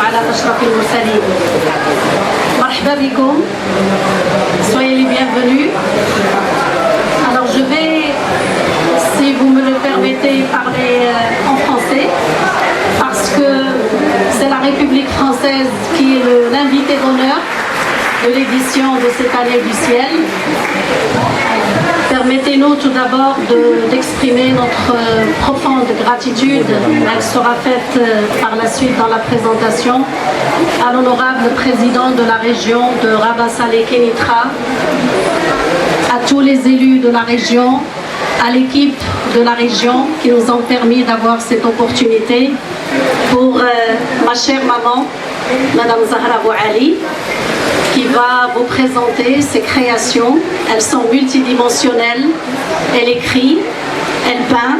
على أشرف المرسلين. مرحبا بكم. Soyez les bienvenus. Alors je vais, si vous me le permettez, parler en français parce que c'est la République française qui est l'invité d'honneur de l'édition de cette année du ciel. Permettez-nous tout d'abord d'exprimer notre profonde gratitude. Elle sera faite par la suite dans la présentation à l'honorable président de la région de Rabat Salé Kénitra, à tous les élus de la région, à l'équipe de la région qui nous ont permis d'avoir cette opportunité, pour ma chère maman, Madame Zahra Bouali, qui va vous présenter ses créations. Elles sont multidimensionnelles. Elle écrit, elle peint,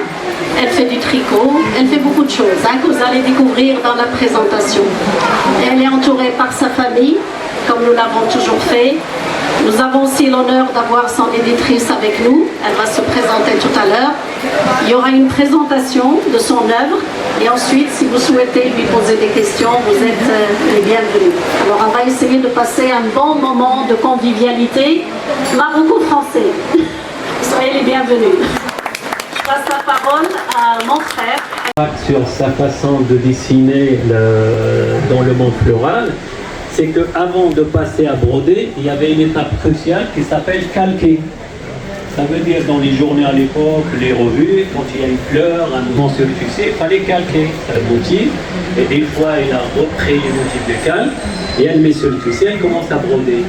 elle fait du tricot, elle fait beaucoup de choses que vous allez découvrir dans la présentation. Elle est entourée par sa famille, comme nous l'avons toujours fait. Nous avons aussi l'honneur d'avoir son éditrice avec nous. Elle va se présenter tout à l'heure. Il y aura une présentation de son œuvre. Et ensuite, si vous souhaitez lui poser des questions, vous êtes les bienvenus. Alors, on va essayer de passer un bon moment de convivialité maroco-français. Soyez les bienvenus. Je passe la parole à mon frère. Sur sa façon de dessiner dans le monde floral, c'est qu'avant de passer à broder, il y avait une étape cruciale qui s'appelle calquer. Ça veut dire dans les journées à l'époque, les revues, quand il y a une fleur, un mouvement sur le succès, il fallait calquer le motif. Et des fois, elle a repris les motifs de calque et elle met sur le succès, elle commence à broder.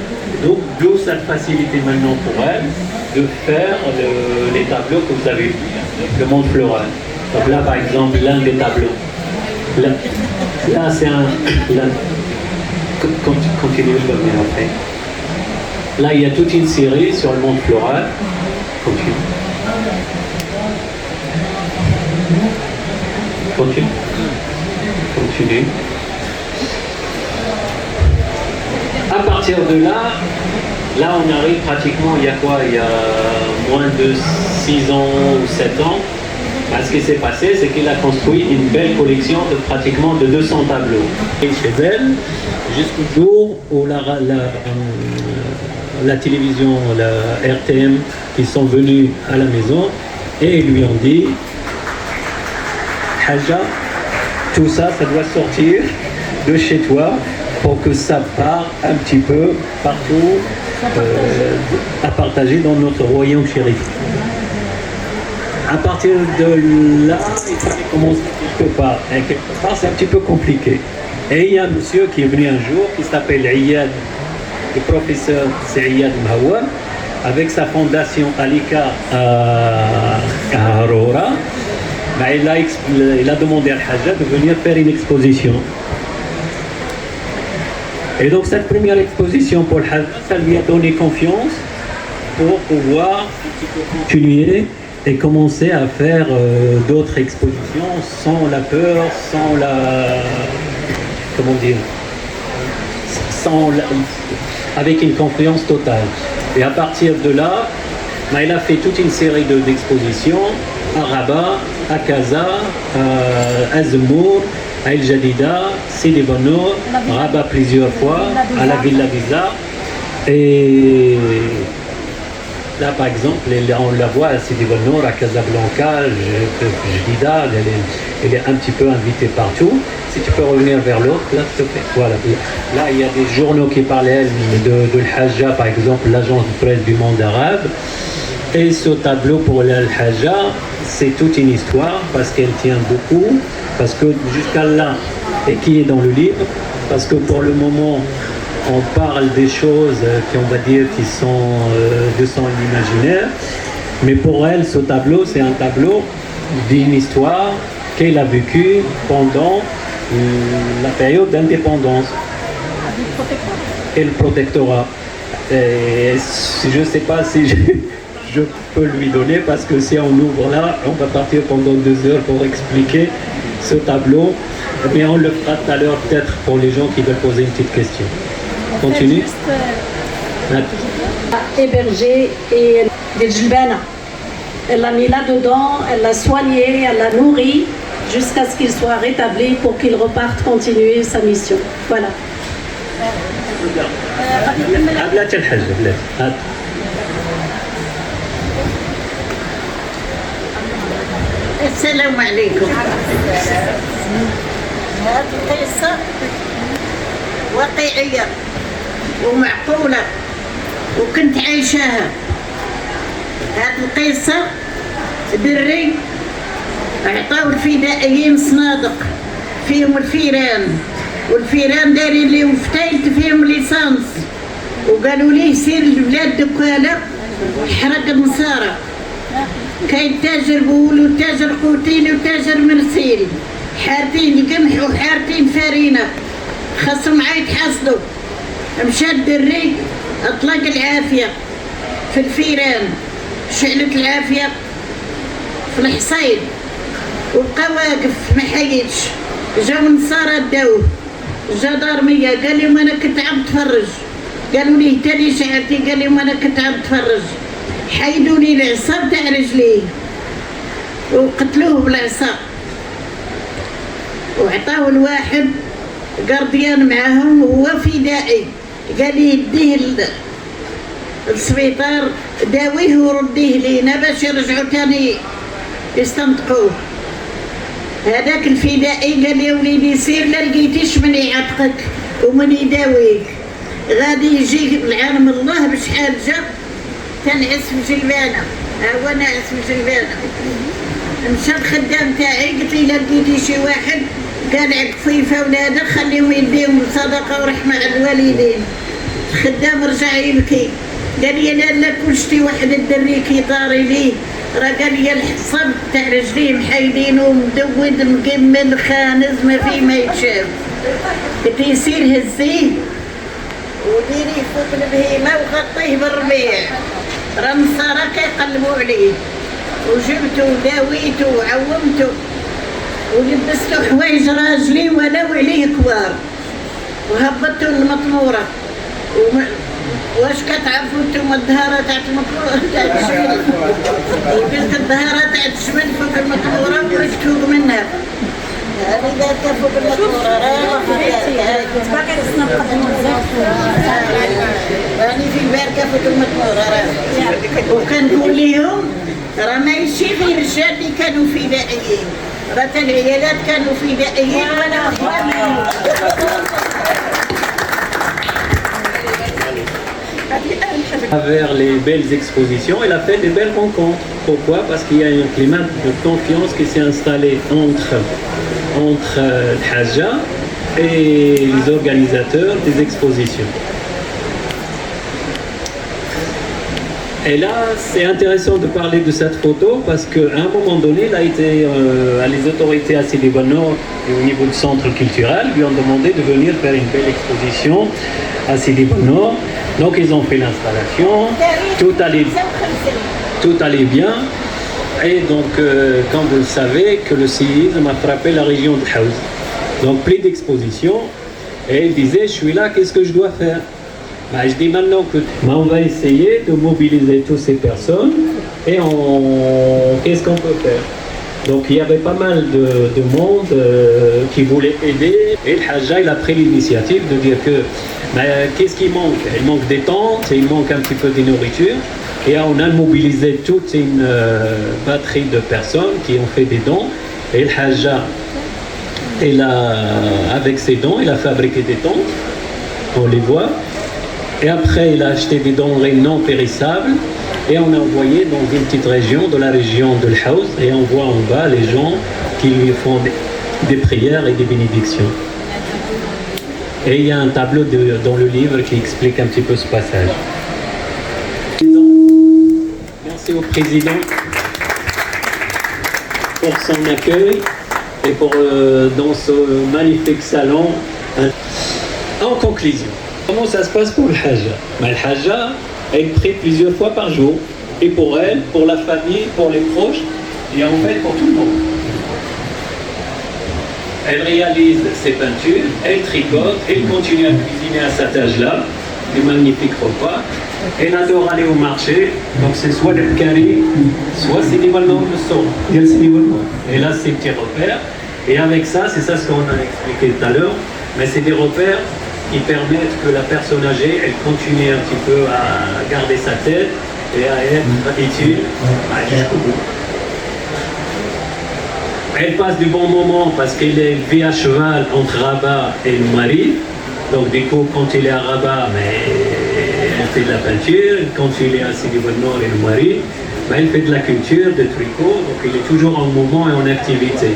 Donc, d'où cette facilité maintenant pour elle de faire les tableaux que vous avez vus, le monde floral. Donc là, par exemple, l'un des tableaux. Là c'est un... Continue, je vais venir après. Là, il y a toute une série sur le monde floral. Continue. Continue. Continue. À partir de là, on arrive pratiquement, il y a quoi? Il y a moins de 6 ans ou 7 ans. Ce qui s'est passé, c'est qu'il a construit une belle collection de pratiquement de 200 tableaux. Et chez elle, jusqu'au jour où la télévision, la RTM, ils sont venus à la maison et ils lui ont dit Haja, tout ça, ça doit sortir de chez toi pour que ça parte un petit peu partout à partager dans notre royaume chérif. À partir de là, il fallait commencer quelque part. Et quelque part, c'est un petit peu compliqué. Et il y a un monsieur qui est venu un jour, qui s'appelle Iyad, le professeur c'est Iyad Mahouar, avec sa fondation Alika à Aurora. Il a demandé à Al-Hajjaj de venir faire une exposition. Et donc cette première exposition pour Al-Hajjaj, ça lui a donné confiance pour pouvoir continuer et commencer à faire d'autres expositions sans la peur, sans la... comment dire, avec une confiance totale. Et à partir de là, il a fait toute une série d'expositions à Rabat, à Casa, à Zemmour, à El Jadida, Sidi Bono, Rabat plusieurs fois, à la Villa Bizarre. Et là, par exemple, on la voit à Sidi Bono, à Casablanca, Jadida, elle est un petit peu invitée partout. Si tu peux revenir vers l'autre, là, s'il te plaît. Voilà. Là, il y a des journaux qui parlaient de l'Hajja, par exemple, l'agence de presse du monde arabe. Et ce tableau pour l'Hajja, c'est toute une histoire parce qu'elle tient beaucoup, parce que jusqu'à là, et qui est dans le livre, parce que pour le moment, on parle des choses qui, on va dire, qui sont de son imaginaire. Mais pour elle, ce tableau, c'est un tableau d'une histoire qu'elle a vécue pendant la période d'indépendance et le protectorat. Et je ne sais pas si je peux lui donner, parce que si on ouvre là, on va partir pendant 2 heures pour expliquer ce tableau. Mais on le fera tout à l'heure peut-être pour les gens qui veulent poser une petite question. Continue. Hébergé et des djilbana. Elle l'a mis là-dedans, elle l'a soigné, elle l'a nourri jusqu'à ce qu'il soit rétabli pour qu'il reparte continuer sa mission. Voilà. السلام عليكم. هذه القصة واقعية ومعقولة وكنت عايشاها. هذه القصة دري عطاو الفدائيين صنادق فيهم الفيران، والفيران دارين ليهم فتايلت فيهم ليسانس، وقالوا ليه سير لبلاد دكالة حرق النصارى. كاين تاجر بول وتاجر قوتين وتاجر مرسيل، حارتين القمح وحارتين فارينة، خاصهم عاد يتحصلوا. مشى الدري اطلق العافية في الفيران، شعلت العافية في الحصيد وبقى واقف ما حيدش. جاو النصارى داوه، جا دارمية قال لهم انا كنت عم تفرج، قالوا ليه تاني شعرتي، قال لهم انا كنت عم تفرج. حيدوا لي العصا تاع رجليه وقتلوه بالعصا، وعطاوه الواحد قرديان معاهم وهو فدائي، قال لي يديه السبيطار داويه ورديه لينا باش يرجعوا تاني يستنطقوه. هذاك الفدائي قال لي يا وليدي سير لا لقيتيش من يعتقك ومن يداويك، غادي يجي العالم الله بشحال جا تنعس في جلبانة. هو ناعس في جلبانة. مشى الخدام تاعي قلت لي لا لقيتي شي واحد قالع كفيفة ولادك خليهم يديهم صدقة ورحمة على الوالدين. الخدام رجع يبكي قال لي لا كل شتي واحد الدريكي طاري ليه، راه قال لي الحصب تاع رجليه محايدين ومدود مقمل خانز ما فيه ما يتشاف. قلت يصير هزيه وديري فوق البهيمة وغطيه بالربيع، راه النصارى كيقلبوا عليه. وجبته وداويته وعومته ولبسته حوايج راجلي ولو عليه كبار، وهبطته للمطمورة. واش كتعرفوا نتوما الدهارة تاع المطمورة تاع الشمل؟ لبست الدهارة تاع الشمل فوق المطمورة وريت فوق منها. هذه دارتها فوق المطمورة راني في الباركة فوق المطمورة راه. وكنقول لهم راه ماشي غير الرجال اللي كانوا فدائيين، راه تا العيالات كانوا فدائيين وانا اخوانهم. À travers les belles expositions, elle a fait des belles rencontres. Pourquoi? Parce qu'il y a un climat de confiance qui s'est installé entre Hadja et les organisateurs des expositions. Et là, c'est intéressant de parler de cette photo parce qu'à un moment donné, les autorités à Sidi Bou Nord et au niveau du centre culturel lui ont demandé de venir faire une belle exposition à Sidi Bou Nord. Donc ils ont fait l'installation, tout allait bien. Et donc, comme vous le savez, que le séisme a frappé la région de Haouz. Donc plus d'exposition. Et il disait, je suis là, qu'est-ce que je dois faire? Je dis maintenant que on va essayer de mobiliser toutes ces personnes et qu'est-ce qu'on peut faire? Donc il y avait pas mal de monde qui voulait aider et le Hadja il a pris l'initiative de dire que qu'est-ce qui manque? Il manque des tentes, il manque un petit peu de nourriture et on a mobilisé toute une batterie de personnes qui ont fait des dons et le Hadja avec ses dons il a fabriqué des tentes, on les voit. Et après, il a acheté des denrées non périssables et on a envoyé dans une petite région, de la région de l'Haouz, et on voit en bas les gens qui lui font des prières et des bénédictions. Et il y a un tableau dans le livre qui explique un petit peu ce passage. Merci au président pour son accueil et pour dans ce magnifique salon. En conclusion, Comment ça se passe pour le Hajja? Le Hajja, elle prie plusieurs fois par jour. Et pour elle, pour la famille, pour les proches, et en fait pour tout le monde. Elle réalise ses peintures, elle tricote, elle continue à cuisiner à cet âge-là, des magnifiques repas. Elle adore aller au marché, donc c'est soit le Kari, soit c'est des valeurs de son. Et là, c'est petits repères. Et avec ça, c'est ça ce qu'on a expliqué tout à l'heure, mais c'est des repères qui permettent que la personne âgée, elle continue un petit peu à garder sa tête et à être utile jusqu'au bout. Elle passe du bon moment parce qu'elle est élevée à cheval entre Rabat et le mari. Donc du coup, quand il est à Rabat, elle fait de la peinture. Quand il est à Sidi Bou Nour et le mari, elle fait de la culture, de tricot. Donc il est toujours en mouvement et en activité.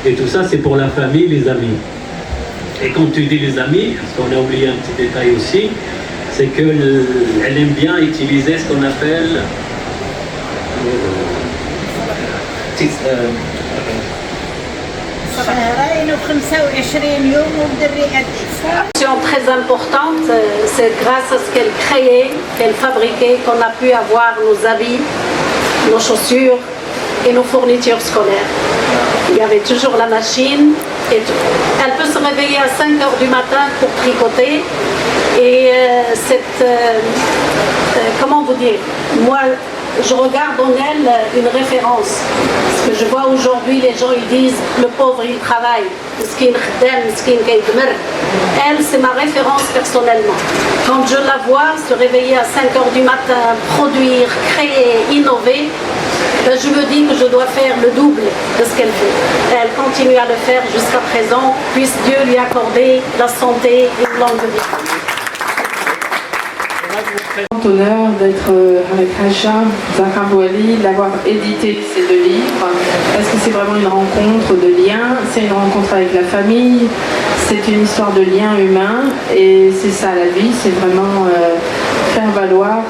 Et tout ça, c'est pour la famille, les amis. Et quand tu dis les amis, parce qu'on a oublié un petit détail aussi, c'est qu'elle aime bien utiliser ce qu'on appelle très importante, c'est grâce à ce qu'elle créait, qu'elle fabriquait, qu'on a pu avoir nos habits, nos chaussures et nos fournitures scolaires. Il y avait toujours la machine. Et elle peut se réveiller à 5 h du matin pour tricoter. Et comment vous dire, moi je regarde en elle une référence. Parce que je vois aujourd'hui les gens ils disent le pauvre il travaille. Elle c'est ma référence personnellement. Quand je la vois se réveiller à 5 h du matin, produire, créer, innover, je me dis que je dois faire le double de ce qu'elle fait. Elle continue à le faire jusqu'à présent. Puisse Dieu lui accorder la santé et une longue vie. Honneur d'être avec Hajja Zahra Bouali, d'avoir édité ces 2 livres, parce que c'est vraiment une rencontre de liens, c'est une rencontre avec la famille, c'est une histoire de liens humains, et c'est ça la vie, c'est vraiment faire valoir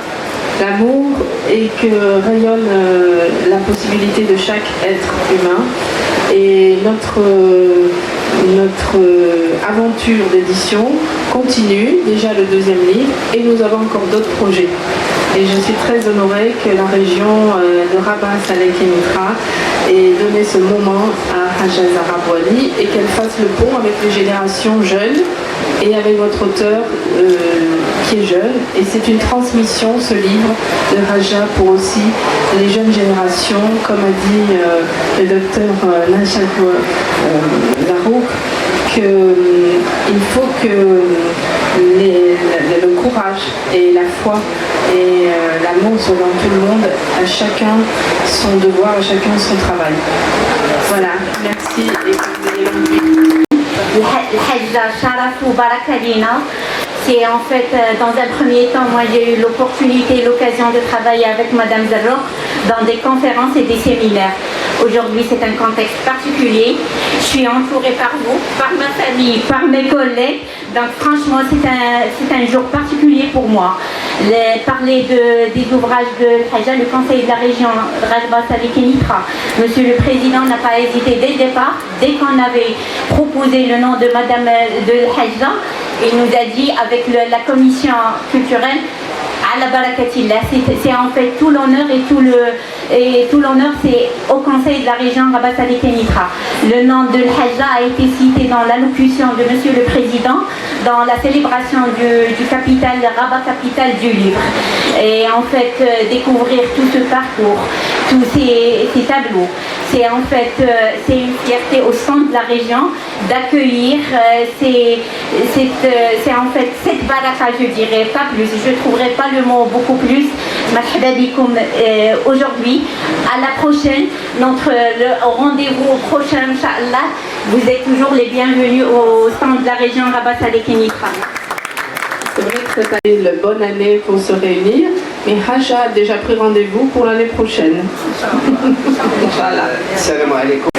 l'amour et que rayonne la possibilité de chaque être humain. Et notre aventure d'édition continue, déjà le 2e livre, et nous avons encore d'autres projets. Et je suis très honorée que la région de Rabat Saleh Kémitra ait donné ce moment à Hajja Zahra Bouali et qu'elle fasse le pont avec les générations jeunes et avec votre auteur qui est jeune. Et c'est une transmission, ce livre de Hajja, pour aussi les jeunes générations, comme a dit le docteur Nachal Larouk, qu'il faut que le courage et la foi et l'amour soient dans tout le monde, à chacun son devoir, à chacun son travail. Voilà, merci et que vous ayez longue vie. الحجة شرف وبركة لينا. C'est en fait, dans un premier temps, moi j'ai eu l'opportunité, l'occasion de travailler avec Madame Zarrouk dans des conférences et des séminaires. Aujourd'hui, c'est un contexte particulier. Je suis entourée par vous, par ma famille, par mes collègues. Donc franchement, c'est un jour particulier pour moi. Parler des ouvrages de Hajja, le conseil de la région Rabat Saleh Kémitra. Monsieur le Président n'a pas hésité dès le départ, dès qu'on avait proposé le nom de Madame de Hajja, il nous a dit avec la commission culturelle, ala barakatillah, c'est en fait tout l'honneur et tout l'honneur c'est au conseil de la région Rabat Saleh Kémitra. Le nom de Hajja a été cité dans l'allocution de Monsieur le Président dans la célébration du capital, Rabat capital du livre. Et en fait découvrir tout ce parcours, tous ces tableaux, c'est en fait c'est une fierté au centre de la région d'accueillir c'est en fait cette baraka, je dirais pas plus, je ne trouverai pas le mot beaucoup plus. Aujourd'hui, à la prochaine, au rendez-vous au prochain, Inch'Allah, vous êtes toujours les bienvenus au centre de la région Rabat Saleh Kémitra. C'est vrai que cette année est une bonne année pour se réunir, mais Hajja a déjà pris rendez-vous pour l'année prochaine. Inch'Allah. Salam alaikum.